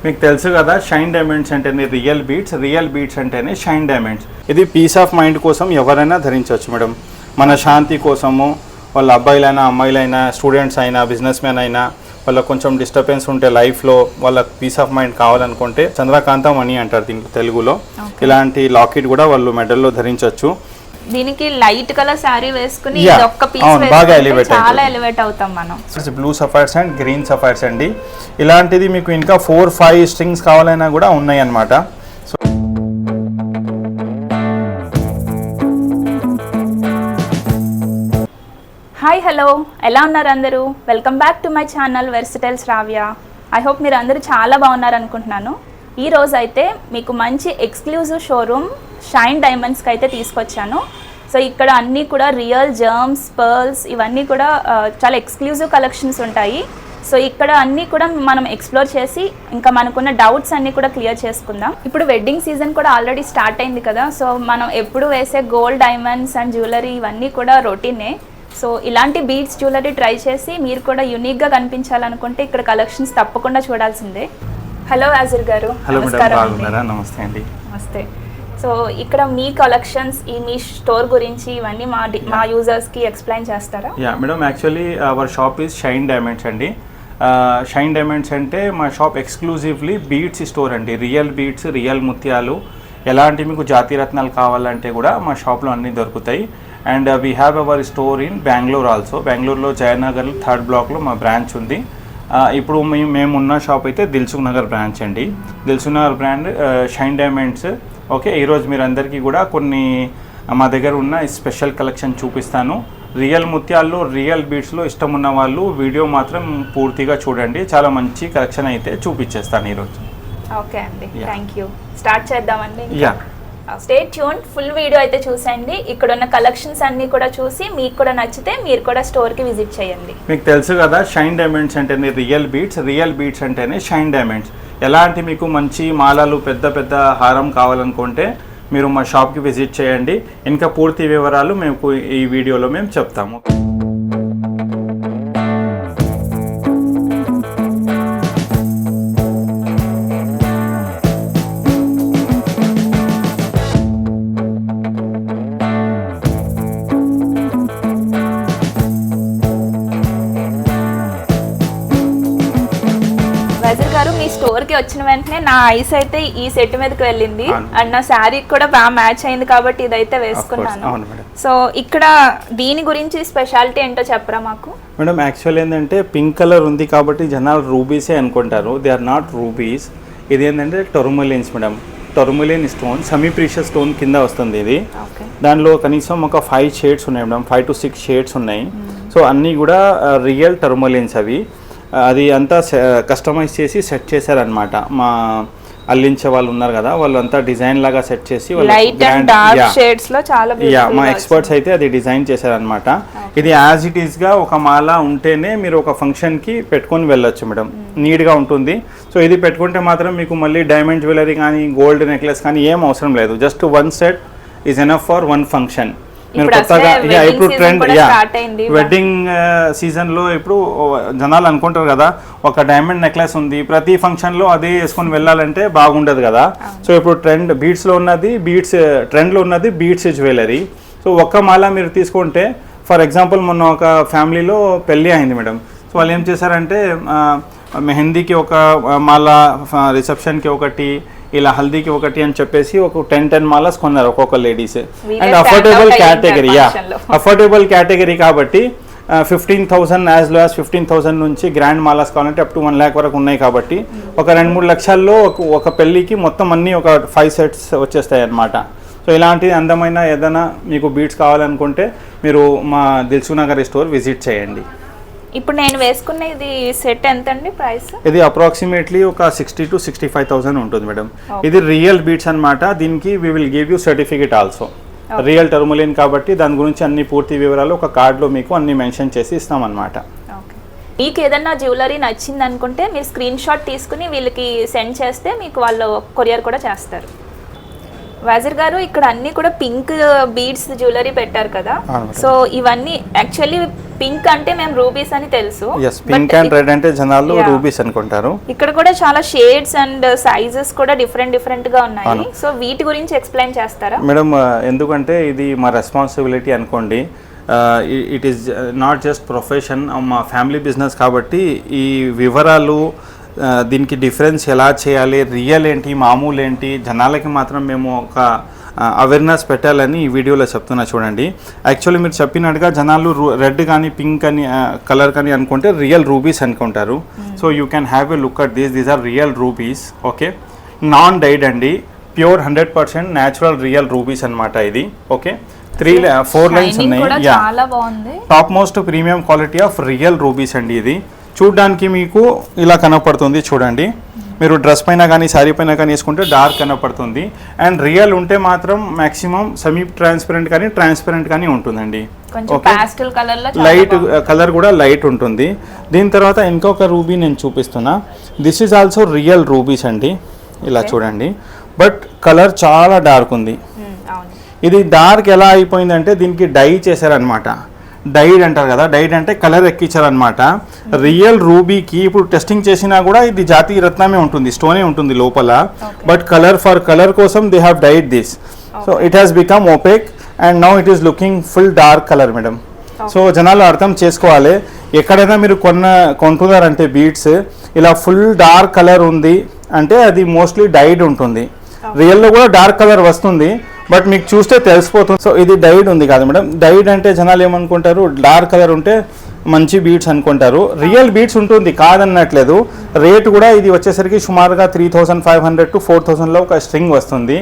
మీకు తెలుసు కదా, షైన్ డైమండ్స్ అంటేనే రియల్ బీట్స్ అంటేనే షైన్ డైమండ్స్. ఇది పీస్ ఆఫ్ మైండ్ కోసం ఎవరైనా ధరించవచ్చు మేడం. మన శాంతి కోసము, వాళ్ళ అబ్బాయిలైనా అమ్మాయిలైనా స్టూడెంట్స్ అయినా బిజినెస్ మ్యాన్ అయినా వాళ్ళకి కొంచెం డిస్టర్బెన్స్ ఉంటే లైఫ్లో వాళ్ళకి పీస్ ఆఫ్ మైండ్ కావాలనుకుంటే చంద్రకాంతం మణి అంటారు దీనికి తెలుగులో. ఇలాంటి లాకెట్ కూడా వాళ్ళు మెడల్లో ధరించవచ్చు. దీనికి లైట్ కలర్ సారీ వేసుకుని ఒక్క పీస్ చాలా ఎలివేట్ అవుతాం మనం. Blue sapphires and green sapphires అండి. ఇలాంటిది మీకు ఇంకా 4-5 స్ట్రింగ్స్ కావాలైనా కూడా ఉన్నాయి అన్నమాట. సో హాయ్ హలో, ఎలా ఉన్నారు అందరూ? Welcome back to my channel versatile Sravya. I hope మీరు అందరూ చాలా బాగున్నారు అనుకుంటున్నాను. ఈ రోజు అయితే మీకు మంచి ఎక్స్క్లూజివ్ షోరూమ్ షైన్ డైమండ్స్కి అయితే తీసుకొచ్చాను. సో ఇక్కడ అన్నీ కూడా రియల్ జర్మ్స్, పర్ల్స్ ఇవన్నీ కూడా చాలా ఎక్స్క్లూజివ్ కలెక్షన్స్ ఉంటాయి. సో ఇక్కడ అన్నీ కూడా మనం ఎక్స్ప్లోర్ చేసి ఇంకా మనకున్న డౌట్స్ అన్నీ కూడా క్లియర్ చేసుకుందాం. ఇప్పుడు వెడ్డింగ్ సీజన్ కూడా ఆల్రెడీ స్టార్ట్ అయింది కదా. సో మనం ఎప్పుడు వేసే గోల్డ్, డైమండ్స్ అండ్ జ్యువెలరీ ఇవన్నీ కూడా రొటీనే. సో ఇలాంటి బీడ్స్ జ్యువెలరీ ట్రై చేసి మీరు కూడా యూనిక్గా కనిపించాలనుకుంటే ఇక్కడ కలెక్షన్స్ తప్పకుండా చూడాల్సిందే. హలో వాజిర్ గారు. నమస్తే అండి. నమస్తే. సో ఇక్కడ మీ కలెక్షన్స్, ఈ మీ స్టోర్ గురించి ఇవన్నీ మా యూజర్స్కి ఎక్స్ప్లెయిన్ చేస్తారా? Yeah madam, actually hour shop is shine diamonds అండి. షైన్ డైమండ్స్ అంటే మా షాప్ ఎక్స్క్లూజివ్లీ బీడ్స్ స్టోర్ అండి. రియల్ బీడ్స్, రియల్ ముత్యాలు, ఎలాంటి మీకు జాతీయ రత్నాలు కావాలంటే కూడా మా షాప్లో అన్నీ దొరుకుతాయి. And we have our store in Bengaluru also. బెంగళూరులో జయనగర్ 3rd బ్లాక్లో మా బ్రాంచ్ ఉంది. ఇప్పుడు మేము ఉన్న షాప్ అయితే దిల్సుఖ్ నగర్ బ్రాంచ్ అండి. Dilsukh Nagar brand shine diamonds. Okay, ఈరోజు మీరు అందరికీ కూడా కొన్ని మా దగ్గర ఉన్న స్పెషల్ కలెక్షన్ చూపిస్తాను. రియల్ ముత్యాల్లో, రియల్ బీడ్స్లో ఇష్టం ఉన్న వాళ్ళు వీడియో మాత్రం పూర్తిగా చూడండి. చాలా మంచి కలెక్షన్ అయితే చూపించేస్తాను ఈరోజు. ఓకే అండి, థ్యాంక్ యూ. స్టార్ట్ చేద్దామండి. Yeah, stay tune. Full video అయితే చూసండి. ఇక్కడ ఉన్న కలెక్షన్స్ అన్నీ కూడా చూసి మీకు కూడా నచ్చితే మీరు కూడా స్టోర్కి విజిట్ చేయండి. మీకు తెలుసు కదా, షైన్ డైమండ్స్ అంటేనే రియల్ బీడ్స్ అంటేనే షైన్ డైమండ్స్. ఎలాంటి మీకు మంచి మాలలు, పెద్ద పెద్ద హారం కావాలనుకుంటే మీరు మా షాప్కి విజిట్ చేయండి. ఇంకా పూర్తి వివరాలు మేము ఈ వీడియోలో మేము చెప్తాము. వజీర్ గారు, మీ స్టోర్ కి వచ్చిన వెంటనే నా ఐస్ అయితే ఈ సెట్ మీదకి వెళ్ళింది. అండ్ నా శారీ కూడా బాగా మ్యాచ్ అయింది కాబట్టి ఇదైతే వేసుకున్నాను. సో ఇక్కడ దీని గురించి స్పెషాలిటీ ఏంటో చెప్పరా మాకు? మేడం, యాక్చువల్ ఏంటంటే పింక్ కలర్ ఉంది కాబట్టి జనాలు రూబీసే అనుకుంటారు. They are not rubies. ఇది ఏంటంటే tourmalines madam. Tourmaline stone, semi precious stone కింద వస్తుంది ఇది. దానిలో కనీసం ఒక 5 షేడ్స్ ఉన్నాయి మేడం, 5 to 6 షేడ్స్ ఉన్నాయి. సో అన్నీ కూడా రియల్ టొర్మలిన్స్ అవి. అది అంతా కస్టమైజ్ చేసి సెట్ చేశారనమాట. మా అల్లించే వాళ్ళు ఉన్నారు కదా, వాళ్ళు అంతా డిజైన్ లాగా సెట్ చేసి మా ఎక్స్పర్ట్స్ అయితే అది డిజైన్ చేశారనమాట. ఇది యాజ్ ఇట్ ఈస్ గా ఒక మాల ఉంటేనే మీరు ఒక ఫంక్షన్ కి పెట్టుకొని వెళ్ళొచ్చు మేడం. నీట్ గా ఉంటుంది. సో ఇది పెట్టుకుంటే మాత్రం మీకు మళ్ళీ డైమండ్ జ్యువెలరీ కానీ, గోల్డ్ నెక్లెస్ కానీ ఏం అవసరం లేదు. Just 1 set is enough for 1 function. మీరు కొత్తగా ఇప్పుడు ట్రెండ్ వెడ్డింగ్ సీజన్లో ఇప్పుడు జనాలు అనుకుంటారు కదా, ఒక డైమండ్ నెక్లెస్ ఉంది ప్రతి ఫంక్షన్లో అదే వేసుకొని వెళ్ళాలంటే బాగుండదు కదా. సో ఇప్పుడు బీడ్స్లో ఉన్నది ట్రెండ్లో ఉన్నది బీడ్స్ జ్యువెలరీ. సో ఒక్క మాల మీరు తీసుకుంటే, ఫర్ ఎగ్జాంపుల్ మొన్న ఒక ఫ్యామిలీలో పెళ్ళి అయింది మేడం. సో వాళ్ళు ఏం చేశారంటే మెహందీకి ఒక మాల, రిసెప్షన్కి ఒకటి, ఇలా హల్దీకి ఒకటి అని చెప్పేసి ఒక 10 మాలస్ కొన్నారు ఒక్కొక్క లేడీస్. అండ్ అఫోర్డబుల్ కేటగిరీ కాబట్టి 15,000 యాజ్ లో యాజ్ 15,000 నుంచి గ్రాండ్ మాలాస్ కావాలంటే అప్ టు 1 lakh వరకు ఉన్నాయి కాబట్టి ఒక 2-3 లక్షల్లో ఒక పెళ్ళికి మొత్తం అన్నీ ఒక 5 సెట్స్ వచ్చేస్తాయి అన్నమాట. సో ఇలాంటి అందమైన ఏదైనా మీకు బీడ్స్ కావాలనుకుంటే మీరు మా దిల్సుఖ్ నగర్ స్టోర్ విజిట్ చేయండి. ఇప్పుడు నేను వేసుకున్న ఇది సెట్ ఎంత అండి ప్రైస్? ఇది అప్రాక్సిమేట్లీ ఒక 60,000 to 65,000 ఉంటుంది మేడం. ఇది రియల్ బీడ్స్ అన్నమాట. దీనికి we will give you certificate also. Real tourmaline కాబట్టి దాని గురించి అన్ని పూర్తి వివరాలు ఒక కార్డులో మీకు అన్ని మెన్షన్ చేసి ఇస్తామన్నమాట. మీకు ఏదన్నా జ్యువెలరీ నచ్చింది అనుకుంటే మీరు స్క్రీన్ షాట్ తీసుకుని వీళ్ళకి సెండ్ చేస్తే మీకు వాళ్ళు కొరియర్ కూడా చేస్తారు. వాజిర్ గారు, ఇక్కడ అన్ని కూడా పింక్ బీడ్స్ జ్యువెలరీ పెట్టారు కదా. సో ఇవన్నీ యాక్చువల్లీ పింక్ అంటే మేము రూబీస్ అని తెలుసు. ఎస్, పింక్ అండ్ రెడ్ అంటే జనాలు రూబీస్ అనుకుంటారు. ఇక్కడ కూడా చాలా షేడ్స్ అండ్ సైజెస్ కూడా డిఫరెంట్ గా ఉన్నాయి. సో వీటి గురించి ఎక్స్ప్లెయిన్ చేస్తారా మేడం? ఎందుకంటే ఇది మా రెస్పాన్సిబిలిటీ అనుకోండి. It is not just profession, మా ఫ్యామిలీ బిజినెస్ కాబట్టి ఈ వివరాలు, దీనికి డిఫరెన్స్ ఎలా చేయాలి, రియల్ ఏంటి మామూలు ఏంటి, జనాలకి మాత్రం మేము ఒక అవేర్నెస్ పెట్టాలని ఈ వీడియోలో చెప్తున్నా చూడండి. యాక్చువల్లీ మీరు చెప్పినట్టుగా జనాలు రెడ్ కానీ పింక్ అని కలర్ కానీ అనుకుంటే రియల్ రూబీస్ అనుకుంటారు. So you can have a look at these are real rubies. Okay, non dyed అండి, ప్యూర్ 100% న్యాచురల్ రియల్ రూబీస్ అనమాట ఇది. ఓకే, 4 లైన్స్ ఉన్నాయి. Top most premium quality of real rubies అండి. ఇది చూడడానికి మీకు ఇలా కనపడుతుంది చూడండి. మీరు డ్రెస్ పైన కానీ శారీ పైన కానీ వేసుకుంటే డార్క్ కనపడుతుంది. అండ్ రియల్ ఉంటే మాత్రం మ్యాక్సిమం సెమీ ట్రాన్స్పరెంట్ కానీ ట్రాన్స్పరెంట్ కానీ ఉంటుందండి. ఓకే, లైట్ కలర్ కూడా లైట్ ఉంటుంది. దీని తర్వాత ఇంకొక రూబీ నేను చూపిస్తున్నా. This is also real rubies అండి. ఇలా చూడండి, బట్ కలర్ చాలా డార్క్ ఉంది. ఇది డార్క్ ఎలా అయిపోయిందంటే దీనికి డై చేశారనమాట. డైడ్ అంటారు కదా, డైడ్ అంటే కలర్ ఎక్కించారనమాట. రియల్ రూబీకి ఇప్పుడు టెస్టింగ్ చేసినా కూడా ఇది జాతీయ రత్నమే ఉంటుంది, స్టోనే ఉంటుంది లోపల. బట్ కలర్ ఫర్ కలర్ కోసం they have died this. So it has become OPEC and now it is looking full dark colour madam. So జనాలు అర్థం చేసుకోవాలి, ఎక్కడైనా మీరు కొంటున్నారంటే బీడ్స్ ఇలా ఫుల్ డార్క్ కలర్ ఉంది అంటే అది మోస్ట్లీ డైడ్ ఉంటుంది. రియల్లో కూడా డార్క్ కలర్ వస్తుంది, బట్ మీకు చూస్తే తెలిసిపోతుంది. సో ఇది డైడ్ ఉంది కాదు మేడం. డైడ్ అంటే జనాలు ఏమనుకుంటారు, డార్క్ కలర్ ఉంటే మంచి బీడ్స్ అనుకుంటారు. రియల్ బీడ్స్ ఉంటుంది కాదన్నట్లేదు. రేట్ కూడా ఇది వచ్చేసరికి సుమారుగా 3500 to 4000లో ఒక స్ట్రింగ్ వస్తుంది.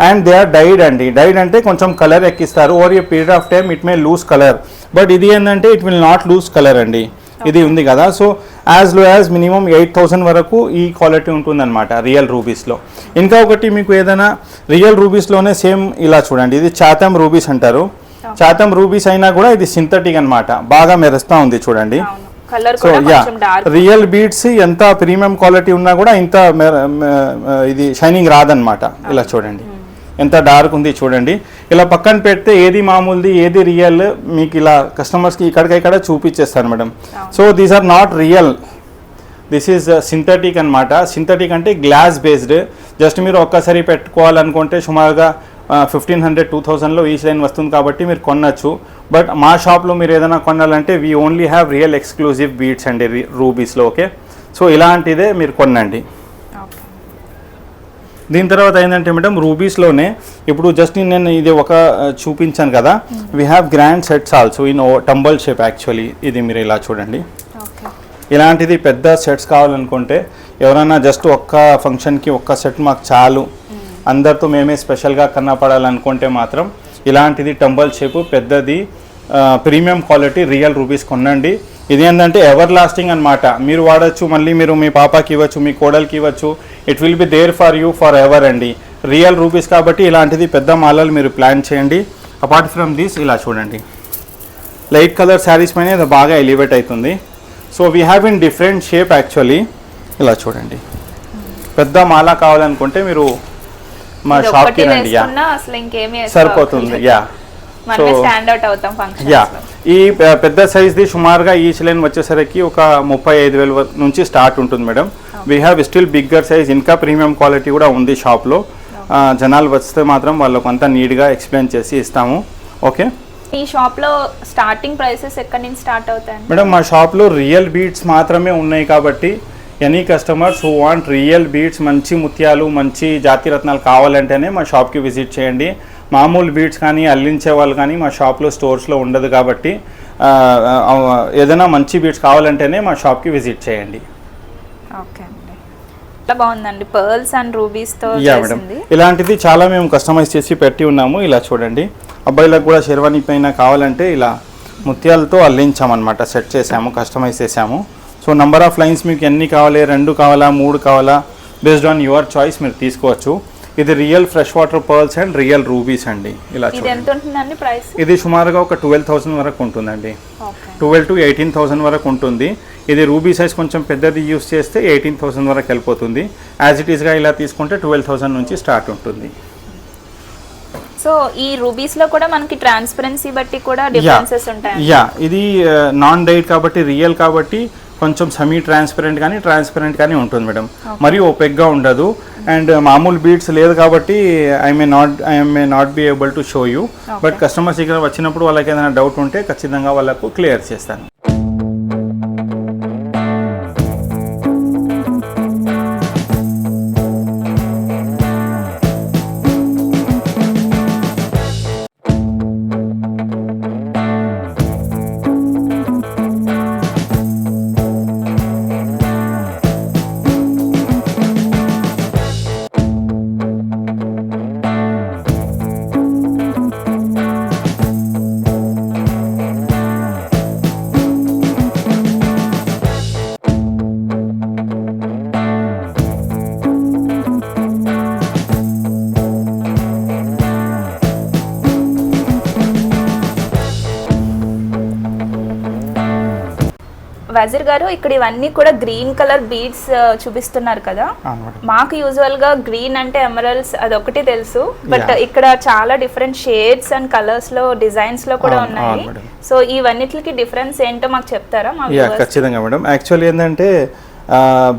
అండ్ దే ఆర్ డైడ్ అండి. డైడ్ అంటే కొంచెం కలర్ ఎక్కిస్తారు. Over a period of time it may lose colour, but ఇది ఏంటంటే it will not lose colour అండి. ఇది ఉంది కదా. So as low as minimum 8000 వరకు ఈ క్వాలిటీ ఉంటుందన్నమాట రియల్ రూబీస్లో. ఇంకా ఒకటి మీకు ఏదైనా రియల్ రూబీస్లోనే సేమ్ ఇలా చూడండి, ఇది చాతం రూబీస్ అంటారు. చాతం రూబీస్ అయినా కూడా ఇది సింథటిక్ అన్నమాట, బాగా మెరుస్తూ ఉంది చూడండి. సో యా, రియల్ బీడ్స్ ఎంత ప్రీమియం క్వాలిటీ ఉన్నా కూడా ఇంత ఇది షైనింగ్ రాదన్నమాట. ఇలా చూడండి ఎంత డార్క్ ఉంది చూడండి. ఇలా పక్కన పెడితే ఏది మామూలుది ఏది రియల్ మీకు ఇలా కస్టమర్స్కి ఇక్కడికక్కడ చూపించేస్తాను madam. So these are not real, this is synthetic అనమాట. సింథటిక్ అంటే గ్లాస్ బేస్డ్. జస్ట్ మీరు ఒక్కసారి పెట్టుకోవాలనుకుంటే సుమారుగా 1500-2000లో ఈ లైన్ వస్తుంది కాబట్టి మీరు కొనచ్చు. బట్ మా షాప్లో మీరు ఏదైనా కొనాలంటే we only have real exclusive beads అండి రూబీస్లో. ఓకే, సో ఇలాంటిదే మీరు కొనండి. దీని తర్వాత ఏంటంటే మేడం రూబీస్లోనే ఇప్పుడు జస్ట్ నేను ఇది ఒక చూపించాను కదా, we have grand sets also in tumble shape. Actually ఇది మీరు ఇలా చూడండి, ఇలాంటిది పెద్ద సెట్స్ కావాలనుకుంటే ఎవరైనా జస్ట్ ఒక్క ఫంక్షన్కి ఒక్క సెట్ మాకు చాలు, అందరితో మేమే స్పెషల్గా కన్నపడాలనుకుంటే మాత్రం ఇలాంటిది టంబల్ షేపు పెద్దది ప్రీమియం క్వాలిటీ రియల్ రూబీస్ కొనండి. ఇది ఏంటంటే ఎవర్ లాస్టింగ్ అనమాట. మీరు వాడచ్చు, మళ్ళీ మీరు మీ పాపకి ఇవ్వచ్చు, మీ కోడలికి ఇవ్వచ్చు. It will be there for you forever అండి. రియల్ రూబీస్ కాబట్టి ఇలాంటిది పెద్ద మాలలు మీరు ప్లాన్ చేయండి. అపార్ట్ ఫ్రమ్ దిస్ ఇలా చూడండి, లైట్ కలర్ శారీస్ పైన ఇది బాగా ఎలివేట్ అవుతుంది. So we have in different shape actually. ఇలా చూడండి, పెద్ద మాల కావాలనుకుంటే మీరు మా షాప్కి రండి. యా, సరిపోతుంది. యా, సో యా, ఈ పెద్ద సైజ్ది సుమారుగా ఈ లైన్ వచ్చేసరికి ఒక 35,000 నుంచి స్టార్ట్ ఉంటుంది madam. We have still bigger size, ఇంకా ప్రీమియం క్వాలిటీ కూడా ఉంది షాప్లో. జనాలు వస్తే మాత్రం వాళ్ళకు అంతా నీట్గా ఎక్స్ప్లెయిన్ చేసి ఇస్తాము. ఓకే, ఈ షాప్లో స్టార్టింగ్ ప్రైసెస్ ఎక్కడి నుంచి స్టార్ట్ అవుతాయి మేడం? మా షాప్లో రియల్ బీడ్స్ మాత్రమే ఉన్నాయి కాబట్టి any customers who want real beads, మంచి ముత్యాలు, మంచి జాతి రత్నాలు కావాలంటేనే మా షాప్కి విజిట్ చేయండి. మామూలు బీడ్స్ కానీ అల్లించే వాళ్ళు కానీ మా షాప్లో స్టోర్స్లో ఉండదు కాబట్టి ఏదైనా మంచి బీడ్స్ కావాలంటేనే మా షాప్కి విజిట్ చేయండి. ఓకే అండి, చాలా బాగుందండి. పర్ల్స్ అండ్ రూబీస్తో యా మేడం, ఇలాంటిది చాలా మేము కస్టమైజ్ చేసి పెట్టి ఉన్నాము. ఇలా చూడండి, అబ్బాయిలకు కూడా షెర్వానీ పైన కావాలంటే ఇలా ముత్యాలతో అల్లించామన్నమాట, సెట్ చేసాము, కస్టమైజ్ చేసాము. సో నంబర్ ఆఫ్ లైన్స్ మీకు ఎన్ని కావాలి, 2 కావాలా 3 కావాలా, బేస్డ్ ఆన్ యువర్ చాయిస్ మీరు తీసుకోవచ్చు. ఇది real fresh water pearls and real rubies అండి. ఇలా చూడండి, ఇది సుమారుగా ఒక 12,000 వరకు ఉంటుందండి. 12 to 18,000 వరకు ఉంటుంది. ఇది రూబీ సైజ్ కొంచెం పెద్దది యూస్ చేస్తే 18,000 వరకు వెళ్ళిపోతుంది. యాజ్ ఇట్ ఈస్గా ఇలా తీసుకుంటే 12,000 నుంచి స్టార్ట్ ఉంటుంది. సో ఈ రూబీస్ లో కూడా మనకి ట్రాన్స్పరెన్సీ బట్టి కూడా డిఫరెన్సెస్ ఉంటాయి. ఇది నాన్ డైట్ కాబట్టి రియల్ కాబట్టి కొంచెం సెమీ ట్రాన్స్పరెంట్ కానీ ఉంటుంది మేడం. మరి ఓపెక్గా ఉండదు. అండ్ మామూలు బీడ్స్ లేదు కాబట్టి I may not be able to show you. But customers ఇక్కడ వచ్చినప్పుడు వాళ్ళకి ఏదైనా డౌట్ ఉంటే ఖచ్చితంగా వాళ్ళకు క్లియర్ చేస్తాను. వజీర్ గారు, ఇక్కడ ఇవన్నీ కూడా గ్రీన్ కలర్ బీడ్స్ చూపిస్తున్నారు కదా. మాకు యూజువల్ గా గ్రీన్ అంటే ఎమరల్డ్స్ అదొకటి తెలుసు, బట్ ఇక్కడ చాలా డిఫరెంట్ షేడ్స్ అండ్ కలర్స్ లో డిజైన్స్ లో కూడా ఉన్నాయి. సో ఇవన్నిటికి డిఫరెన్స్ ఏంటో మాకు చెప్తారా? ఖచ్చితంగా మేడం. యాక్చువల్లీ ఏంటంటే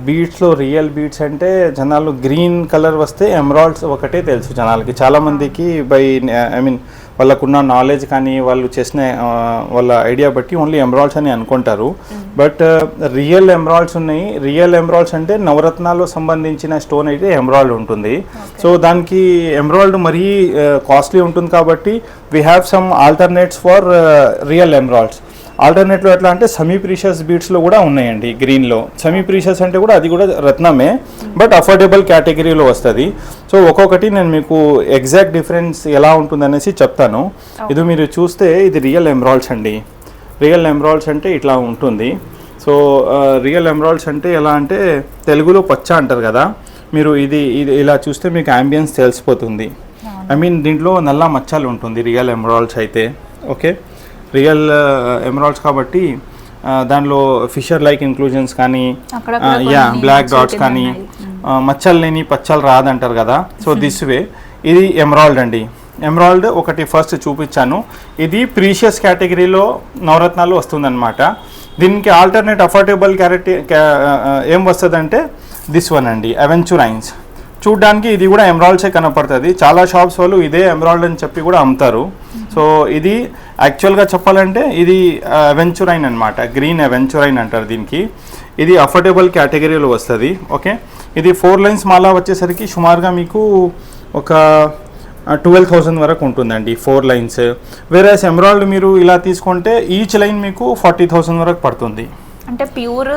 బీడ్స్లో రియల్ బీడ్స్ అంటే జనాలు గ్రీన్ కలర్ వస్తే ఎమరాల్డ్స్ ఒకటే తెలుసు జనాలకి. చాలామందికి వాళ్ళకున్న నాలెడ్జ్ కానీ వాళ్ళు చేసిన వాళ్ళ ఐడియా బట్టి ఓన్లీ ఎమరాల్డ్స్ అని అనుకుంటారు. బట్ రియల్ ఎమరాల్డ్స్ ఉన్నాయి. రియల్ ఎమరాల్డ్స్ అంటే నవరత్నాల్లో సంబంధించిన స్టోన్ అయితే ఎమరాల్డ్ ఉంటుంది. సో దానికి ఎమరాల్డ్ మరీ కాస్ట్లీ ఉంటుంది కాబట్టి we have some alternates for real emeralds. ఆల్టర్నేట్లో ఎట్లా అంటే సెమీ ప్రీషియస్ బీడ్స్లో కూడా ఉన్నాయండి గ్రీన్లో. సెమీ ప్రీషియస్ అంటే కూడా అది కూడా రత్నమే, బట్ అఫోర్డబుల్ కేటగిరీలో వస్తుంది. సో ఒక్కొక్కటి నేను మీకు ఎగ్జాక్ట్ డిఫరెన్స్ ఎలా ఉంటుందనేసి చెప్తాను. ఇది మీరు చూస్తే ఇది రియల్ ఎమరాల్డ్స్ అండి. రియల్ ఎమరాల్డ్స్ అంటే ఇట్లా ఉంటుంది. సో రియల్ ఎమరాల్డ్స్ అంటే ఎలా అంటే తెలుగులో పచ్చ అంటారు కదా, మీరు ఇది ఇలా చూస్తే మీకు అంబియన్స్ తెలిసిపోతుంది. దీంట్లో నల్ల మచ్చలు ఉంటుంది రియల్ ఎమరాల్డ్స్ అయితే. ఓకే, రియల్ ఎమరాల్డ్స్ కాబట్టి దానిలో ఫిషర్ లైక్ ఇంక్లూజన్స్ కానీ బ్లాక్ డాట్స్ కానీ మచ్చలు లేని పచ్చలు రాదంటారు కదా. సో దిస్ వే ఇది ఎమరాల్డ్ అండి. ఎమరాల్డ్ ఒకటి ఫస్ట్ చూపించాను. ఇది ప్రీషియస్ కేటగిరీలో నవరత్నాలు వస్తుందన్నమాట. దీనికి ఆల్టర్నేట్ అఫోర్డబుల్ ఏం వస్తుందంటే దిస్ వన్ అండి, అవెంచురైన్స్. చూడ్డానికి ఇది కూడా ఎమరాల్డ్సే కనపడుతుంది. చాలా షాప్స్ వాళ్ళు ఇదే ఎమరాల్డ్ అని చెప్పి కూడా అమ్ముతారు. సో ఇది యాక్చువల్గా చెప్పాలంటే ఇది అవెంచురైన్ అనమాట, గ్రీన్ అవెంచురైన్ అంటారు దీనికి. ఇది అఫోర్డబుల్ కేటగిరీలో వస్తుంది. ఓకే, ఇది 4 లైన్స్ మాలా వచ్చేసరికి సుమారుగా మీకు ఒక 12,000 వరకు ఉంటుందండి 4 లైన్స్. వేరేస్ ఎమరాల్డ్ మీరు ఇలా తీసుకుంటే ఈచ్ లైన్ మీకు 40,000 వరకు పడుతుంది. అంటే ప్యూర్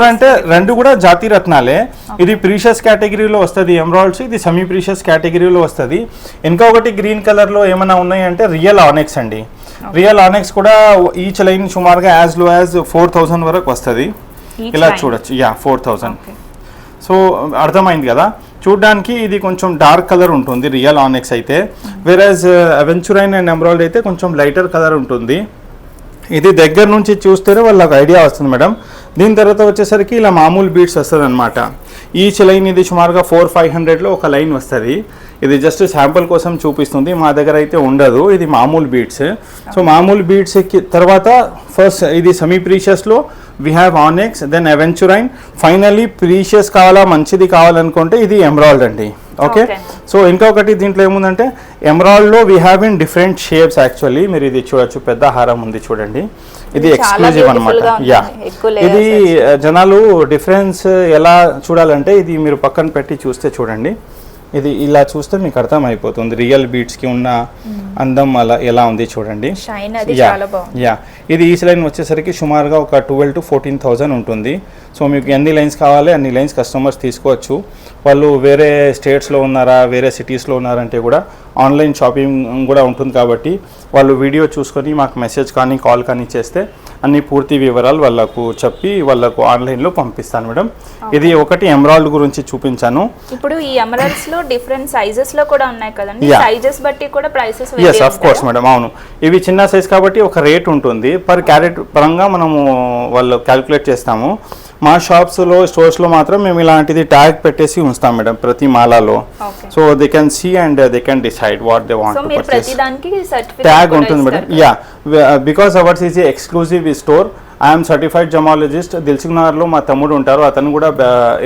అంటే రెండు కూడా జాతి రత్నాలే. ఇది ప్రీషియస్ కేటగిరీలో వస్తుంది ఎమరాల్డ్స్, ఇది సెమీ ప్రీషియస్ కేటగిరీలో వస్తుంది. ఇంకొకటి గ్రీన్ కలర్ లో ఏమైనా ఉన్నాయంటే రియల్ ఆనెక్స్ అండి. రియల్ ఆనెక్స్ కూడా ఈచ్ లైన్ సుమారుగా యాజ్ లో యాజ్ 4,000 వరకు వస్తుంది. ఇలా చూడొచ్చు, 4,000. సో అర్థమైంది కదా. చూడ్డానికి ఇది కొంచెం డార్క్ కలర్ ఉంటుంది రియల్ ఆనెక్స్ అయితే. వేరేజ్ అవెంచురైన్ అండ్ ఎమరాల్డ్ అయితే కొంచెం లైటర్ కలర్ ఉంటుంది. ఇది దగ్గర నుంచి చూస్తేనే వాళ్ళకి ఐడియా వస్తుంది మేడం. దీని తర్వాత వచ్చేసరికి ఇలా మామూలు బీడ్స్ వస్తుంది అనమాట. ఈచ్ లైన్ ఇది సుమారుగా 400-500లో ఒక లైన్ వస్తుంది. ఇది జస్ట్ శాంపుల్ కోసం చూపిస్తుంది, మా దగ్గర అయితే ఉండదు. ఇది మామూలు బీడ్స్. సో మామూలు బీడ్స్ తర్వాత ఫస్ట్ ఇది సెమీ ప్రీషియస్లో we have onyx, then aventurine, finally precious కావాలా మంచిది కావాలనుకుంటే ఇది ఎమరాల్డ్ అండి. ఓకే, సో ఇంకొకటి దీంట్లో ఏముందంటే ఎమరాల్డ్లో we have in different shapes. Actually మీరు ఇది చూడొచ్చు, పెద్ద హారం ఉంది చూడండి, ఇది ఎక్స్క్లూజివ్ అనమాట. ఇది జనాలు డిఫరెన్స్ ఎలా చూడాలంటే ఇది మీరు పక్కన పెట్టి చూస్తే చూడండి, ఇది ఇలా చూస్తే మీకు అర్థం అయిపోతుంది రియల్ బీడ్స్కి ఉన్న అందం అలా ఎలా ఉంది చూడండి. ఇది ఈచ్ లైన్ వచ్చేసరికి సుమారుగా ఒక 12,000 to 14,000 ఉంటుంది. సో మీకు ఎన్ని లైన్స్ కావాలి అన్ని లైన్స్ కస్టమర్స్ తీసుకోవచ్చు. వాళ్ళు వేరే స్టేట్స్లో ఉన్నారా వేరే సిటీస్లో ఉన్నారంటే కూడా ఆన్లైన్ షాపింగ్ కూడా ఉంటుంది కాబట్టి వాళ్ళు వీడియో చూసుకొని మాకు మెసేజ్ కానీ కాల్ కానీ చేస్తే అన్ని పూర్తి వివరాలు వాళ్ళకు చెప్పి వాళ్ళకు ఆన్లైన్లో పంపిస్తాను మేడం. ఇది ఒకటి ఎమరాల్డ్ గురించి చూపించాను. ఇప్పుడు ఈ ఎమరాల్డ్స్ లో డిఫరెంట్ సైజెస్ లో కూడా ఉన్నాయి కదండి, సైజెస్ బట్టి కూడా prices yes of course madam. అవును, ఇవి చిన్న సైజ్ కాబట్టి ఒక రేట్ ఉంటుంది. పర్ క్యారెట్ పరంగా మనము వాళ్ళు క్యాలిక్యులేట్ చేస్తాము. మా షాప్స్లో స్టోర్స్లో మాత్రం మేము ఇలాంటిది ట్యాగ్ పెట్టేసి ఉంచుతాం మేడం ప్రతి మాలలో. Okay. So they can see and they can decide what they want so to మీరు పర్చేస్. ప్రతి దానికి సర్టిఫికేట్ ట్యాగ్ ఉంటుంది madam. Yeah, because ours is exclusive store. I'm certified gemmologist. దిల్సుఖ్నగర్లో మా తమ్ముడు ఉంటారు, అతను కూడా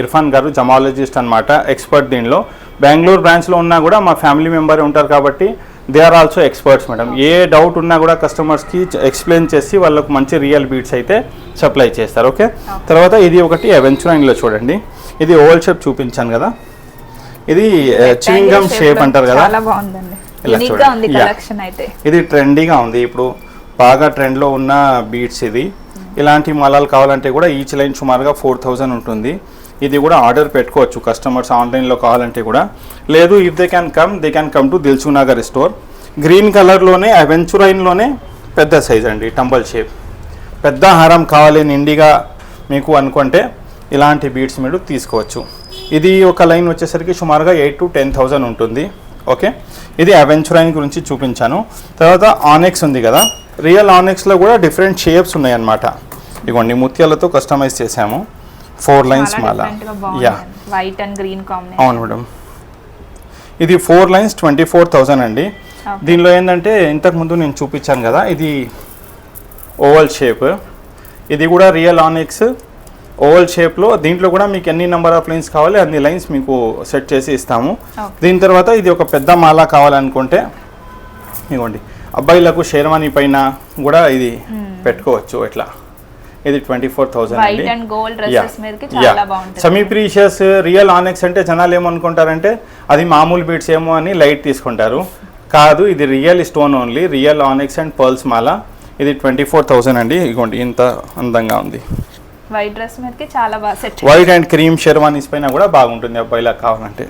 ఇర్ఫాన్ గారు జమాలజిస్ట్ అనమాట, ఎక్స్పర్ట్ దీనిలో. బెంగళూరు బ్రాంచ్లో ఉన్నా కూడా మా ఫ్యామిలీ మెంబర్ ఉంటారు కాబట్టి they are also experts madam. ఏ డౌట్ ఉన్నా కూడా కస్టమర్స్కి ఎక్స్ప్లెయిన్ చేసి వాళ్ళకు మంచి రియల్ బీడ్స్ అయితే సప్లై చేస్తారు. ఓకే. తర్వాత ఇది ఒకటి అవెంచురైన్లో చూడండి, ఇది ఓవల్ షేప్ చూపించాను కదా, ఇది చింగమ్ షేప్ అంటారు కదా. చాలా బాగుందండి, ఇలా యూనిక్ గా ఉంది చూడండి. కలెక్షన్ అయితే. ఇది ట్రెండీగా ఉంది, ఇప్పుడు బాగా ట్రెండ్లో ఉన్న బీడ్స్. ఇది ఇలాంటి మాలాలు కావాలంటే కూడా ఈచ్ లైన్ సుమారుగా 4000 ఉంటుంది. ఇది కూడా ఆర్డర్ పెట్టుకోవచ్చు కస్టమర్స్ ఆన్లైన్లో కావాలంటే కూడా. లేదు, if they can come to Dilsukhnagar store. Green కలర్లోనే అవెంచురైన్లోనే పెద్ద సైజ్ అండి, టంబల్ షేప్. పెద్ద హారం కావాలి నిండిగా మీకు అనుకుంటే ఇలాంటి బీడ్స్ మీరు తీసుకోవచ్చు. ఇది ఒక లైన్ వచ్చేసరికి సుమారుగా 8,000 to 10,000 ఉంటుంది. ఓకే. ఇది అవెంచురైన్ గురించి చూపించాను. తర్వాత ఆనెక్స్ ఉంది కదా, రియల్ ఆనెక్స్లో కూడా డిఫరెంట్ షేప్స్ ఉన్నాయన్నమాట. ఇదిగోండి ముత్యాలతో కస్టమైజ్ చేసాము. 4 lines Mala. Yeah, white and green combination. అవును మేడం. ఇది 4 లైన్స్ 24,000 అండి. దీనిలో ఏంటంటే ఇంతకుముందు నేను చూపించాను కదా, ఇది ఓవల్ షేప్. ఇది కూడా రియల్ ఆనెక్స్ ఓవల్ షేప్లో. దీంట్లో కూడా మీకు ఎన్ని నెంబర్ ఆఫ్ లైన్స్ కావాలి అన్ని లైన్స్ మీకు సెట్ చేసి ఇస్తాము. దీని తర్వాత ఇది ఒక పెద్ద మాల కావాలనుకుంటే ఇవ్వండి, అబ్బాయిలకు షేర్వాణి పైన కూడా ఇది పెట్టుకోవచ్చు. ఇట్లా ఇది 24,000 వైట్ అండ్ గోల్డ్ డ్రెస్సెస్ మీదకి చాలా బాగుంటుంది. సెమీ ప్రీషియస్ రియల్ ఆనెక్స్ అంటే జనాలు ఏమనుకుంటారంటే అది మామూలు బీడ్స్ ఏమో అని లైట్ తీసుకుంటారు. కాదు, ఇది real stone only, real onyx and pearls మాల. ఇది 24,000 అండి. ఇగోండి ఇంత అందంగా ఉంది. వైట్ డ్రెస్ మీదకి చాలా బాగా set. White and cream sherwanis పైన కూడా బాగుంటుంది అబ్బాయిలా కావాలంటే.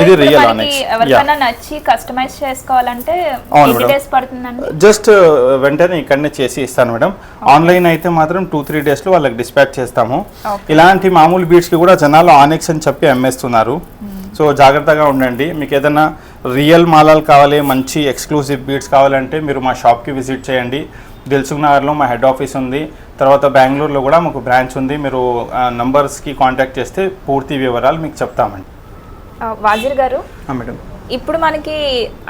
ఇది రియల్ ఆనెక్స్. ఎవరికైనా నచ్చి కస్టమైజ్ చేసుకోవాలంటే ఎన్ని డేస్ పడుతుందండి? జస్ట్ వెంటనే ఇక్కడనే చేసి ఇస్తాను మేడం. ఆన్లైన్ అయితే మాత్రం 2-3 డేస్లో వాళ్ళకి డిస్పాచ్ చేస్తాము. ఇలాంటి మామూలు బీడ్స్కి కూడా జనాలు ఆనెక్స్ అని చెప్పి అమ్మేస్తున్నారు. సో జాగ్రత్తగా ఉండండి. మీకు ఏదైనా రియల్ మాలాలు కావాలి, మంచి ఎక్స్క్లూజివ్ బీడ్స్ కావాలంటే మీరు మా షాప్కి విజిట్ చేయండి. దిల్సుఖ్నగర్లో మా హెడ్ ఆఫీస్ ఉంది. తర్వాత బెంగళూరులో కూడా మాకు బ్రాంచ్ ఉంది. మీరు నంబర్స్కి కాంటాక్ట్ చేస్తే పూర్తి వివరాలు మీకు చెప్తామండి. వాజిర్ గారు, మేడం, ఇప్పుడు మనకి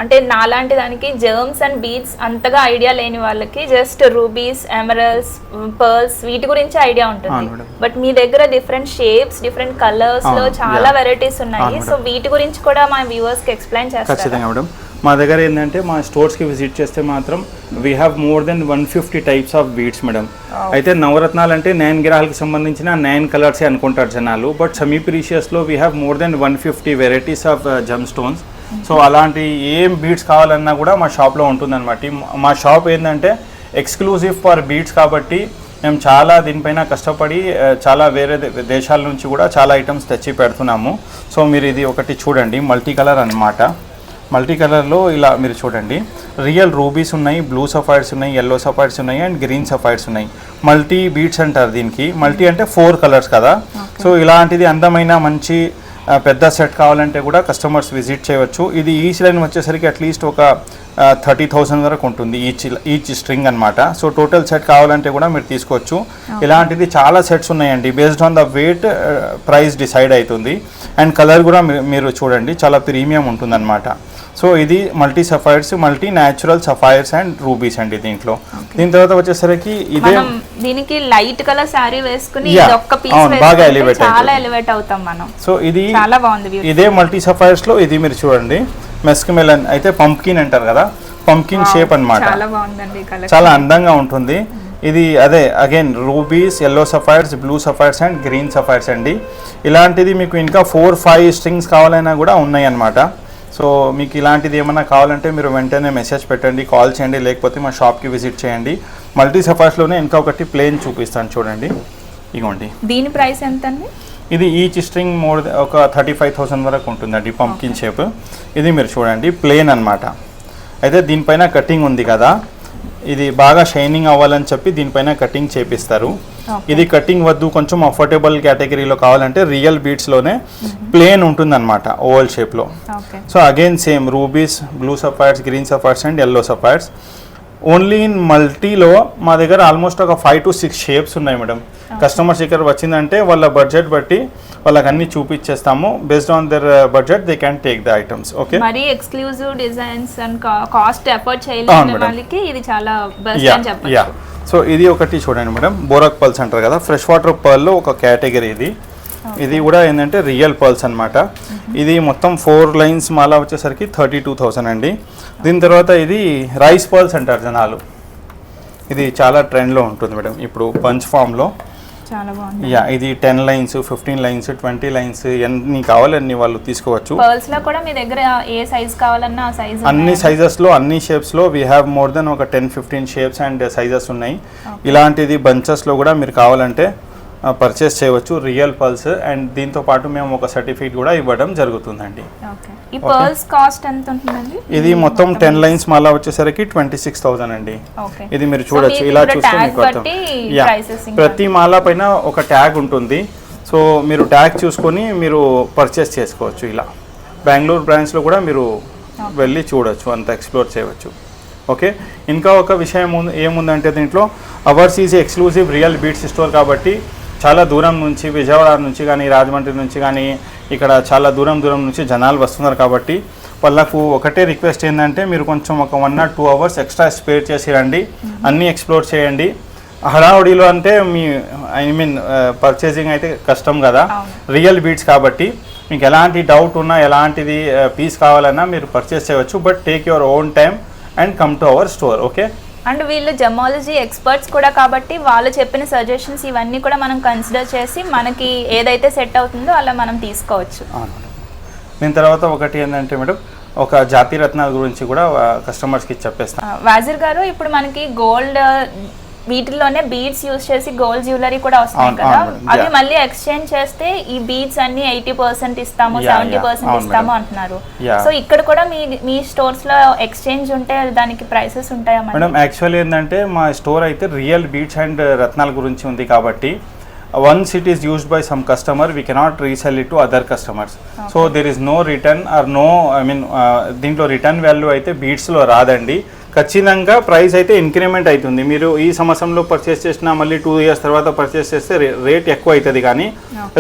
అంటే నాలాంటి దానికి జర్మ్స్ అండ్ బీడ్స్ అంతగా ఐడియా లేని వాళ్ళకి జస్ట్ రూబీస్, ఎమరల్స్, పర్ల్స్ వీటి గురించి ఐడియా ఉంటుంది. బట్ మీ దగ్గర డిఫరెంట్ షేప్స్, డిఫరెంట్ కలర్స్ లో చాలా వెరైటీస్ ఉన్నాయి. సో వీటి గురించి కూడా మా వ్యూవర్స్ కి ఎక్స్ప్లెయిన్ చేస్తారు. ఖచ్చితంగా మేడం. మా దగ్గర ఏంటంటే మా స్టోర్స్కి విజిట్ చేస్తే మాత్రం we have more than 150 types of beads madam. అయితే నవరత్నాలు అంటే 9 గ్రహాలకు సంబంధించిన 9 కలర్సే అనుకుంటారు జనాలు. బట్ సెమీ ప్రీషియస్లో we have more than 150 varieties of gem stones. So అలాంటి ఏం బీడ్స్ కావాలన్నా కూడా మా షాప్లో ఉంటుందన్నమాట. మా షాప్ ఏంటంటే ఎక్స్క్లూజివ్ ఫర్ బీడ్స్ కాబట్టి మేము చాలా దీనిపైన కష్టపడి చాలా వేరే దేశాల నుంచి కూడా చాలా ఐటమ్స్ తెచ్చి పెడుతున్నాము. సో మీరు ఇది ఒకటి చూడండి, మల్టీ కలర్ అన్నమాట. మల్టీ కలర్లో ఇలా మీరు చూడండి, రియల్ రూబీస్ ఉన్నాయి, బ్లూ సఫైర్స్ ఉన్నాయి, ఎల్లో సఫైర్స్ ఉన్నాయి అండ్ గ్రీన్ సఫైర్స్ ఉన్నాయి. మల్టీ బీడ్స్ అంటారు దీనికి. మల్టీ అంటే 4 కలర్స్ కదా. సో ఇలాంటిది అందమైన మంచి పెద్ద సెట్ కావాలంటే కూడా కస్టమర్స్ విజిట్ చేయవచ్చు. ఇది ఈచ్ లైన్ వచ్చేసరికి అట్లీస్ట్ ఒక 30,000 వరకు ఉంటుంది ఈచ్ స్ట్రింగ్ అనమాట. సో టోటల్ సెట్ కావాలంటే కూడా మీరు తీసుకోవచ్చు. ఇలాంటిది చాలా సెట్స్ ఉన్నాయండి. Based on the weight price decide అవుతుంది. అండ్ కలర్ కూడా మీరు చూడండి, చాలా ప్రీమియం ఉంటుందన్నమాట. సో ఇది multi sapphires, multi natural sapphires and rubies అండి దీంట్లో. దీని తర్వాత వచ్చేసరికి ఇదే దీనికి లైట్ కలర్ సారీ వేసుకుని ఒక్క పీస్ బాగా చాలా ఎలివేట్ అవుతాం మనం. సో ఇది చాలా బాగుంది. ఇదే మల్టీ సఫైర్స్ లో ఇది మీరు చూడండి, మెస్క్ మెలన్ అయితే పంప్కిన్ అంటారు కదా, పంప్కిన్ షేప్ అన్నమాట. చాలా బాగుందండి, చాలా అందంగా ఉంటుంది. ఇది అదే again rubies, yellow sapphires, blue sapphires and green sapphires అండి. ఇలాంటిది మీకు ఇంకా 4-5 స్ట్రింగ్స్ కావాలన్నా కూడా ఉన్నాయి అన్నమాట. సో మీకు ఇలాంటిది ఏమైనా కావాలంటే మీరు వెంటనే మెసేజ్ పెట్టండి, కాల్ చేయండి, లేకపోతే మా షాప్కి విజిట్ చేయండి. మల్టీ సఫైర్స్లోనే ఇంకా ఒకటి ప్లేన్ చూపిస్తాను చూడండి, ఇగోండి. దీని ప్రైస్ ఎంత అండి? ఇది ఈచ్ స్ట్రింగ్ ఒక 35,000 వరకు ఉంటుందండి, పంప్కిన్ షేప్. ఇది మీరు చూడండి ప్లేన్ అన్నమాట. అయితే దీనిపైన కటింగ్ ఉంది కదా, ఇది బాగా షైనింగ్ అవ్వాలని చెప్పి దీనిపైన కటింగ్ చేపిస్తారు. ఇది కటింగ్ వద్దు, కొంచెం అఫోర్డబుల్ కేటగిరీలో కావాలంటే రియల్ బీడ్స్లోనే ప్లేన్ ఉంటుందన్నమాట ఓవల్ షేప్లో. So again same rubies, blue sapphires, green sapphires and yellow sapphires. Only in మల్టీలో మా దగ్గర ఆల్మోస్ట్ ఒక 5 to 6 షేప్స్ ఉన్నాయి మేడం. కస్టమర్స్ ఇక్కడ వచ్చిందంటే వాళ్ళ బడ్జెట్ బట్టి వాళ్ళకి అన్ని చూపించేస్తాము. Based on their budget they can take the items. Okay, మరి exclusive designs and cost effort చేయలేని వాళ్ళకి ఇది చాలా బెస్ట్ అని చెప్పొచ్చు. సో ఇది ఒకటి చూడండి మేడం, బోరాక్ పర్ల్స్ అంటారు కదా, ఫ్రెష్ వాటర్ పర్ల్ లో ఒక కేటగిరీ ఇది. ఇది కూడా ఏంటంటే రియల్ పర్ల్స్ అన్నమాట. ఇది మొత్తం 4 లైన్స్ మాల వచ్చేసరికి 32,000 అండి. దీని తర్వాత ఇది రైస్ పర్ల్స్ అంటారు జనాలు. ఇది చాలా ట్రెండ్లో ఉంటుంది మేడం ఇప్పుడు బంచ్ ఫామ్లో. చాలా బాగుంది. ఇది 10 లైన్స్, 15 లైన్స్, 20 లైన్స్ ఎన్ని కావాలన్నీ వాళ్ళు తీసుకోవచ్చు. పర్ల్స్ లో కూడా మీ దగ్గర ఏ సైజ్ కావాలన్నా ఆ సైజ్ అన్ని సైజెస్ లో అన్ని షేప్స్ లో వీ హ్యావ్ మోర్ దెన్ ఒక 10-15 షేప్స్ అండ్ సైజెస్ ఉన్నాయి. ఇలాంటిది బంచెస్ లో కూడా మీరు కావాలంటే పర్చేస్ చేయవచ్చు రియల్ పర్ల్స్. అండ్ దీంతో పాటు మేము ఒక సర్టిఫికేట్ కూడా ఇవ్వడం జరుగుతుందండి. ఈ పర్ల్స్ కాస్ట్ ఎంత ఉంటుందండి? ఇది మొత్తం 10 లైన్స్ మాల వచ్చేసరికి 26,000 అండి. ఇది మీరు చూడొచ్చు, ఇలా చూస్తే మీకు అర్థం. ప్రతి మాల పైన ఒక ట్యాగ్ ఉంటుంది. సో మీరు ట్యాగ్ చూసుకొని మీరు పర్చేస్ చేసుకోవచ్చు. ఇలా బెంగళూరు బ్రాంచ్లో కూడా మీరు వెళ్ళి చూడొచ్చు, అంత ఎక్స్ప్లోర్ చేయవచ్చు. ఓకే, ఇంకా ఒక విషయం ఏముందంటే దీంట్లో hours is exclusive real beats store కాబట్టి చాలా దూరం నుంచి, విజయవాడ నుంచి కానీ, రాజమండ్రి నుంచి కానీ, ఇక్కడ చాలా దూరం నుంచి జనాలు వస్తున్నారు కాబట్టి వాళ్ళకు ఒకటే రిక్వెస్ట్ ఏంటంటే మీరు కొంచెం ఒక 1 or 2 hours ఎక్స్ట్రా స్పేర్ చేసి రండి, అన్నీ ఎక్స్ప్లోర్ చేయండి. హడావుడిలో అంటే పర్చేసింగ్ అయితే కష్టం కదా, రియల్ బీట్స్ కాబట్టి మీకు ఎలాంటి డౌట్ ఉన్నా, ఎలాంటిది పీస్ కావాలన్నా మీరు పర్చేస్ చేయవచ్చు. But take your own time and come to our store. Okay, and వీళ్ళు జెమాలజీ ఎక్స్పర్ట్స్ కూడా కాబట్టి వాళ్ళు చెప్పిన సజెషన్స్ ఇవన్నీ కూడా మనం కన్సిడర్ చేసి మనకి ఏదైతే సెట్ అవుతుందో అలా మనం తీసుకోవచ్చు. దీని తర్వాత ఒకటి ఏంటంటే మేడం, ఒక జాతి రత్నాల గురించి కూడా కస్టమర్స్కి చెప్పేస్తాం. వాజిర్ గారు, ఇప్పుడు మనకి గోల్డ్ వీటిల్లోనే బీడ్స్ యూజ్ చేసి గోల్డ్ జ్యువెలరీ కూడా వస్తున్నాయి కదా, అవి మళ్ళీ ఎక్స్చేంజ్ చేస్తే ఈ బీడ్స్ అన్ని 80% ఇస్తాము, 70% ఇస్తాము అంటున్నారు. సో ఇక్కడ కూడా మీ స్టోర్స్ లో ఎక్స్చేంజ్ ఉంటే దానికి ప్రైసెస్ ఉంటాయా మేడం? యాక్చువల్లీ ఏంటంటే మా స్టోర్ అయితే రియల్ బీడ్స్ అండ్ రత్నాల గురించి ఉంది కాబట్టి once it is used by some customer we cannot resell it to other customers. So there is no return or no దీంట్లో రిటర్న్ వాల్యూ అయితే బీడ్స్లో రాదండి. ఖచ్చితంగా ప్రైస్ అయితే ఇంక్రిమెంట్ అవుతుంది. మీరు ఈ సంవత్సరంలో పర్చేస్ చేసినా మళ్ళీ 2 years తర్వాత పర్చేస్ చేస్తే రేట్ ఎక్కువ అవుతుంది కానీ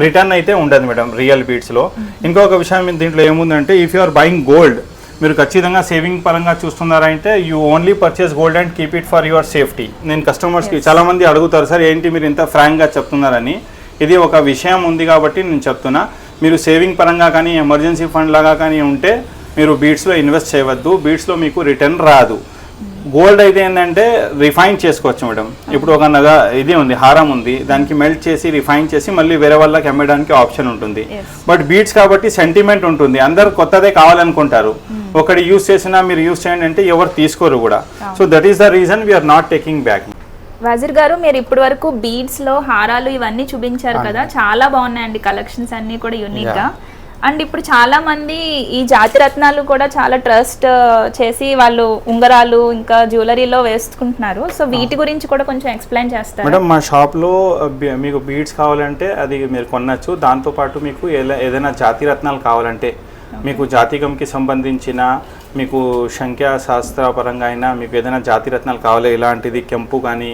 రిటర్న్ అయితే ఉండదు మేడం రియల్ బీడ్స్లో. ఇంకొక విషయం దీంట్లో ఏముందంటే, if you are buying gold, మీరు ఖచ్చితంగా సేవింగ్ పరంగా చూస్తున్నారంటే you only purchase gold and keep it for your safety. నేను కస్టమర్స్కి చాలామంది అడుగుతారు, సార్ ఏంటి మీరు ఇంత ఫ్రాంక్గా చెప్తున్నారని. ఇది ఒక విషయం ఉంది కాబట్టి నేను చెప్తున్నా. మీరు సేవింగ్ పరంగా కానీ, ఎమర్జెన్సీ ఫండ్ లాగా కానీ ఉంటే మీరు బీడ్స్లో ఇన్వెస్ట్ చేయవద్దు, బీడ్స్లో మీకు రిటర్న్ రాదు. గోల్డ్ అయితే ఏంటంటే రిఫైన్ చేసుకోవచ్చు మేడం. ఇప్పుడు ఒక నగ ఇది ఉంది, హారం ఉంది, దానికి మెల్ట్ చేసి రిఫైన్ చేసి మళ్ళీ వేరే వాళ్ళకి అమ్మడానికి ఆప్షన్ ఉంటుంది. బట్ బీడ్స్ కాబట్టి సెంటిమెంట్ ఉంటుంది, అందరు కొత్తదే కావాలనుకుంటారు. ఒకటి యూస్ చేసినా మీరు యూస్ చేయండి అంటే ఎవరు తీసుకోరు కూడా. So that is the reason we are not taking back. Wazir గారు, మీరు ఇప్పటి వరకు బీడ్స్ లో హారాలు ఇవన్నీ చూపించారు కదా, చాలా బాగున్నాయండి కలెక్షన్స్ అన్ని కూడా యూనిక్ గా. అండ్ ఇప్పుడు చాలా మంది ఈ జాతి రత్నాలు కూడా చాలా ట్రస్ట్ చేసి వాళ్ళు ఉంగరాలు ఇంకా జ్యువెలరీలో వేసుకుంటున్నారు. సో వీటి గురించి కూడా కొంచెం ఎక్స్ప్లెయిన్ చేస్తారు మేడం? మా షాప్లో మీకు బీడ్స్ కావాలంటే అది మీరు కొనచ్చు. దాంతోపాటు మీకు ఏదైనా జాతి రత్నాలు కావాలంటే, మీకు జాతికంకి సంబంధించిన, మీకు సంఖ్యాశాస్త్ర పరంగా అయినా మీకు ఏదైనా జాతి రత్నాలు కావాలి, ఇలాంటిది కెంపు కానీ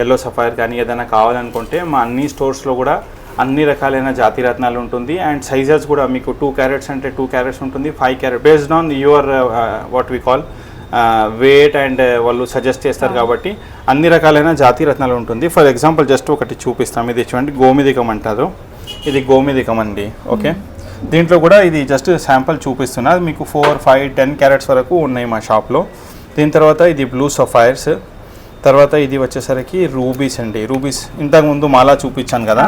ఎల్లో సఫైర్ కానీ ఏదైనా కావాలనుకుంటే మా అన్ని స్టోర్స్లో కూడా అన్ని రకాలైన జాతి రత్నాలు ఉంటుంది. అండ్ సైజెస్ కూడా మీకు 2 carats అంటే 2 carats ఉంటుంది, 5 carats based on your what we call weight and వాళ్ళు సజెస్ట్ చేస్తారు కాబట్టి అన్ని రకాలైన జాతి రత్నాలు ఉంటుంది. ఫర్ ఎగ్జాంపుల్ జస్ట్ ఒకటి చూపిస్తాం. ఇది చూడండి, గోమిదికం అంటారు. ఇది గోమిదికం అండి. ఓకే, దీంట్లో కూడా ఇది జస్ట్ శాంపుల్ చూపిస్తున్నా. మీకు 4, 5, 10 carats వరకు ఉన్నాయి మా షాప్లో. దీని తర్వాత ఇది బ్లూ సఫైర్స్, తర్వాత ఇది వచ్చేసరికి రూబీస్ అండి. రూబీస్ ఇంతకుముందు మాలా చూపించాను కదా,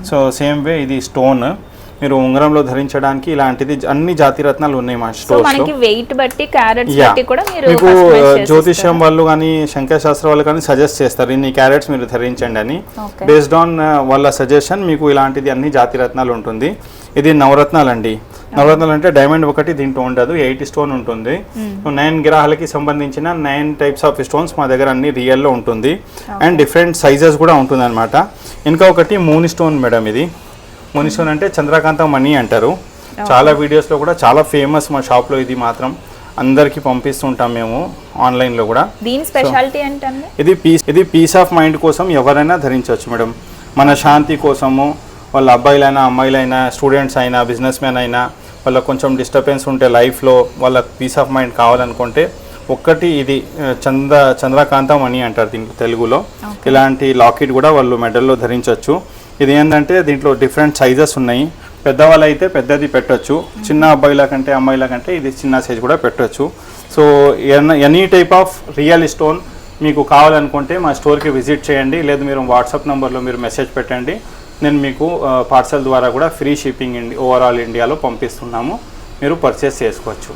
సో సేమ్ వే ఇది స్టోన్ మీరు ఉంగరంలో ధరించడానికి ఇలాంటిది అన్ని జాతి రత్నాలు ఉన్నాయి మా స్టోర్స్ లో. మీకు జ్యోతిష్యం వాళ్ళు కానీ సంఖ్యాశాస్త్రం వాళ్ళు కానీ సజెస్ట్ చేస్తారు ఇన్ని క్యారెట్స్ మీరు ధరించండి అని. బేస్డ్ ఆన్ వాళ్ళ సజెషన్ మీకు ఇలాంటిది అన్ని జాతి రత్నాలు ఉంటుంది. ఇది నవరత్నాలు అండి. నవరత్నాలు అంటే డైమండ్ ఒకటి దీంట్లో ఉండదు, 8 స్టోన్ ఉంటుంది. 9 గ్రహాలకి సంబంధించిన 9 టైప్స్ ఆఫ్ స్టోన్స్ మా దగ్గర అన్ని రియల్లో ఉంటుంది. అండ్ డిఫరెంట్ సైజెస్ కూడా ఉంటుంది అనమాట. ఇంకా ఒకటి మూని స్టోన్ మేడం. ఇది మూని స్టోన్ అంటే చంద్రకాంత మణి అంటారు. చాలా వీడియోస్లో కూడా చాలా ఫేమస్ మా షాప్లో ఇది మాత్రం. అందరికీ పంపిస్తుంటాం మేము ఆన్లైన్లో కూడా. దీని స్పెషాలిటీ ఏంటండి? ఇది పీస్ ఆఫ్ మైండ్ కోసం ఎవరైనా ధరించవచ్చు మేడం. మన శాంతి కోసము, వాళ్ళ అబ్బాయిలైనా అమ్మాయిలైనా స్టూడెంట్స్ అయినా బిజినెస్ మ్యాన్ అయినా వాళ్ళకి కొంచెం డిస్టర్బెన్స్ ఉంటే లైఫ్లో వాళ్ళకి పీస్ ఆఫ్ మైండ్ కావాలనుకుంటే ఒక్కటి ఇది చంద్రకాంతం అని అంటారు దీంట్లో తెలుగులో. ఇలాంటి లాకెట్ కూడా వాళ్ళు మెడల్లో ధరించవచ్చు. ఇది ఏంటంటే దీంట్లో డిఫరెంట్ సైజెస్ ఉన్నాయి. పెద్దవాళ్ళు అయితే పెద్దది పెట్టచ్చు, చిన్న అబ్బాయిల కంటే అమ్మాయిల కంటే ఇది చిన్న సైజ్ కూడా పెట్టచ్చు. So any type of real stone మీకు కావాలనుకుంటే మా స్టోర్కి విజిట్ చేయండి, లేదు మీరు వాట్సాప్ నెంబర్లో మీరు మెసేజ్ పెట్టండి. నేను మీకు పార్సల్ ద్వారా కూడా ఫ్రీ షిప్పింగ్ ఓవరాల్ ఇండియాలో పంపిస్తున్నాము, మీరు పర్చేస్ చేసుకోవచ్చు.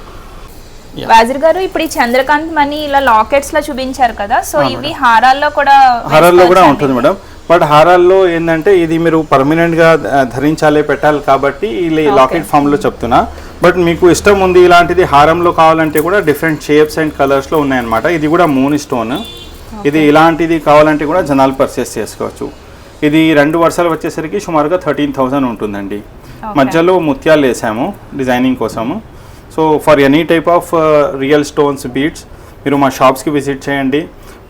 వాజిర్ గారు, ఇప్పుడు ఈ చంద్రకాంత్ మనీ ఇలా లాకెట్స్ లో చూపించారు కదా, సో ఇవి హారాల్లో కూడా ఉంటుంది మేడం. బట్ హారాల్లో ఏంటంటే ఇది మీరు పర్మనెంట్గా ధరించాలి పెట్టాలి కాబట్టి ఈ లాకెట్ ఫామ్లో చెప్తున్నా. బట్ మీకు ఇష్టం ఉంది ఇలాంటిది హారంలో కావాలంటే కూడా డిఫరెంట్ షేప్స్ అండ్ కలర్స్లో ఉన్నాయన్నమాట. ఇది కూడా మూన్ స్టోన్. ఇది ఇలాంటిది కావాలంటే కూడా జనాలు పర్చేస్ చేసుకోవచ్చు. ఇది 2 వరుసలు వచ్చేసరికి సుమారుగా 13,000 ఉంటుందండి. మధ్యలో ముత్యాలు వేసాము డిజైనింగ్ కోసము. So for any type of real stones beads మీరు మా షాప్స్కి విజిట్ చేయండి,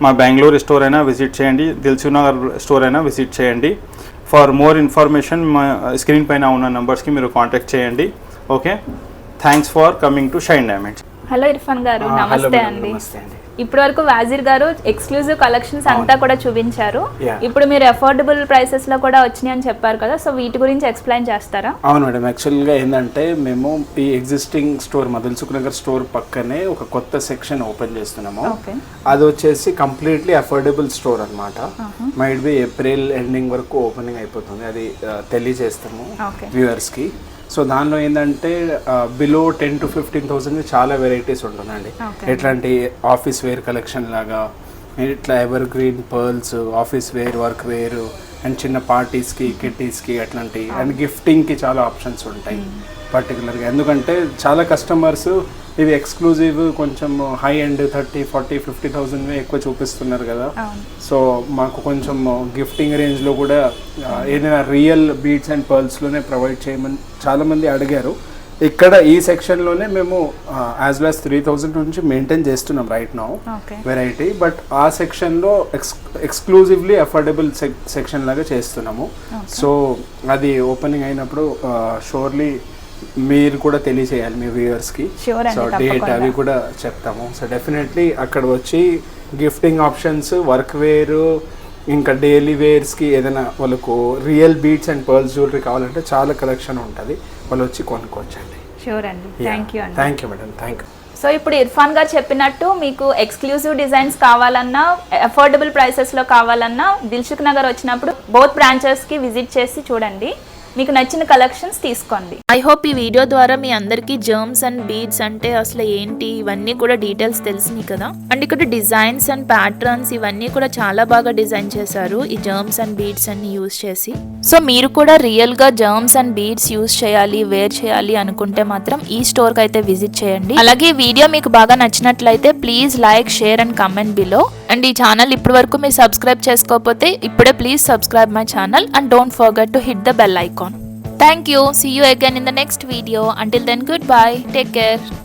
మా బెంగళూరు స్టోర్ అయినా విజిట్ చేయండి, దిల్సుఖ్నగర్ స్టోర్ అయినా విజిట్ చేయండి. ఫర్ మోర్ ఇన్ఫర్మేషన్ మా స్క్రీన్ పైన ఉన్న నెంబర్స్కి మీరు కాంటాక్ట్ చేయండి. Okay, thanks for coming to shine diamonds. Hello Irfan గారు, నమస్తే అండి. ఇప్పటి వరకు వాజిర్ గారు ఎక్స్క్లూజివ్ కలెక్షన్స్ అంతా కూడా చూపించారు. ఇప్పుడు మీరు అఫోర్డబుల్ ప్రైసెస్ లో కూడా వచ్చినాయి అని చెప్పారు కదా, సో వీటి గురించి ఎక్స్ప్లెయిన్ చేస్తారా? అవును మేడం, యాక్చువల్గా ఏంటంటే మేము ఈ ఎగ్జిస్టింగ్ స్టోర్ మా దిల్సుఖ్నగర్ స్టోర్ పక్కనే ఒక కొత్త సెక్షన్ ఓపెన్ చేస్తున్నాము. అది వచ్చేసి కంప్లీట్లీ అఫోర్డబుల్ స్టోర్ అనమాట. మైట్ బి ఏప్రిల్ ఎండింగ్ వరకు ఓపెనింగ్ అయిపోతుంది, అది తెలియజేస్తాము వ్యూవర్స్కి. సో దానిలో ఏంటంటే బిలో 10,000 to 15,000 చాలా వెరైటీస్ ఉంటుందండి. ఎట్లాంటి ఆఫీస్ వేర్ కలెక్షన్ లాగా, ఇట్లా evergreen pearls, office wear, work wear and చిన్న పార్టీస్కి కిట్టీస్కి అట్లాంటి అండ్ గిఫ్టింగ్కి చాలా ఆప్షన్స్ ఉంటాయి పర్టికులర్గా. ఎందుకంటే చాలా కస్టమర్స్ ఇవి ఎక్స్క్లూజివ్ కొంచెం హై అండ్ 30,000, 40,000, 50,000 ఎక్కువ చూపిస్తున్నారు కదా. సో మాకు కొంచెం గిఫ్టింగ్ రేంజ్లో కూడా ఏదైనా రియల్ బీడ్స్ అండ్ పర్ల్స్లోనే ప్రొవైడ్ చేయమని చాలామంది అడిగారు. ఇక్కడ ఈ సెక్షన్లోనే మేము యాజ్ వెల్ 3,000 నుంచి మెయింటైన్ చేస్తున్నాం రైట్ నౌ వెరైటీ. బట్ ఆ సెక్షన్లో ఎక్స్క్లూజివ్లీ అఫోర్డబుల్ సెక్షన్ లాగా చేస్తున్నాము. సో అది ఓపెనింగ్ అయినప్పుడు షూర్లీ మీరు కూడా తెలియజేయాలి మీ వ్యూవర్స్కి. సో డేట్ అవి కూడా చెప్తాము. సో డెఫినెట్లీ అక్కడ వచ్చి గిఫ్టింగ్ ఆప్షన్స్, వర్క్ వేర్, ఇంకా డైలీ వేర్స్కి ఏదైనా వాళ్ళకు real beads and pearls jewellery కావాలంటే చాలా కలెక్షన్ ఉంటుంది, వాళ్ళు వచ్చి కొనుక్కోవచ్చండి. షూర్ అండి, థ్యాంక్ యూ అండి. Thank you madam, thank you. So ఇప్పుడు ఇర్ఫాన్ గారు చెప్పినట్టు మీకు ఎక్స్క్లూజివ్ డిజైన్స్ కావాలన్నా, అఫోర్డబుల్ ప్రైసెస్లో కావాలన్నా దిల్సుఖ్నగర్ వచ్చినప్పుడు బోత్ బ్రాంచెస్కి విజిట్ చేసి చూడండి, మీకు నచ్చిన కలెక్షన్స్ తీసుకోండి. ఐ హోప్ ఈ వీడియో ద్వారా మీ అందరికీ జర్మ్స్ అండ్ బీడ్స్ అంటే అసలు ఏంటి ఇవన్నీ కూడా డీటెయిల్స్ తెలిసినాయి కదా. అండ్ ఇక్కడ డిజైన్స్ అండ్ ప్యాటర్న్స్ ఇవన్నీ కూడా చాలా బాగా డిజైన్ చేశారు ఈ జర్మ్స్ అండ్ బీడ్స్ అన్ని యూజ్ చేసి. సో మీరు కూడా రియల్ గా జర్మ్స్ అండ్ బీడ్స్ యూజ్ చేయాలి, వేర్ చేయాలి అనుకుంటే మాత్రం ఈ స్టోర్ కి అయితే విజిట్ చేయండి. అలాగే ఈ వీడియో మీకు బాగా నచ్చినట్లయితే please like, share and comment below. And ఈ ఛానల్ ఇప్పటి వరకు మీరు సబ్స్క్రైబ్ చేసుకోకపోతే ఇప్పుడే please subscribe my channel and don't forget to hit the bell icon. Thank you. See you again in the next video. Until then, goodbye. Take care.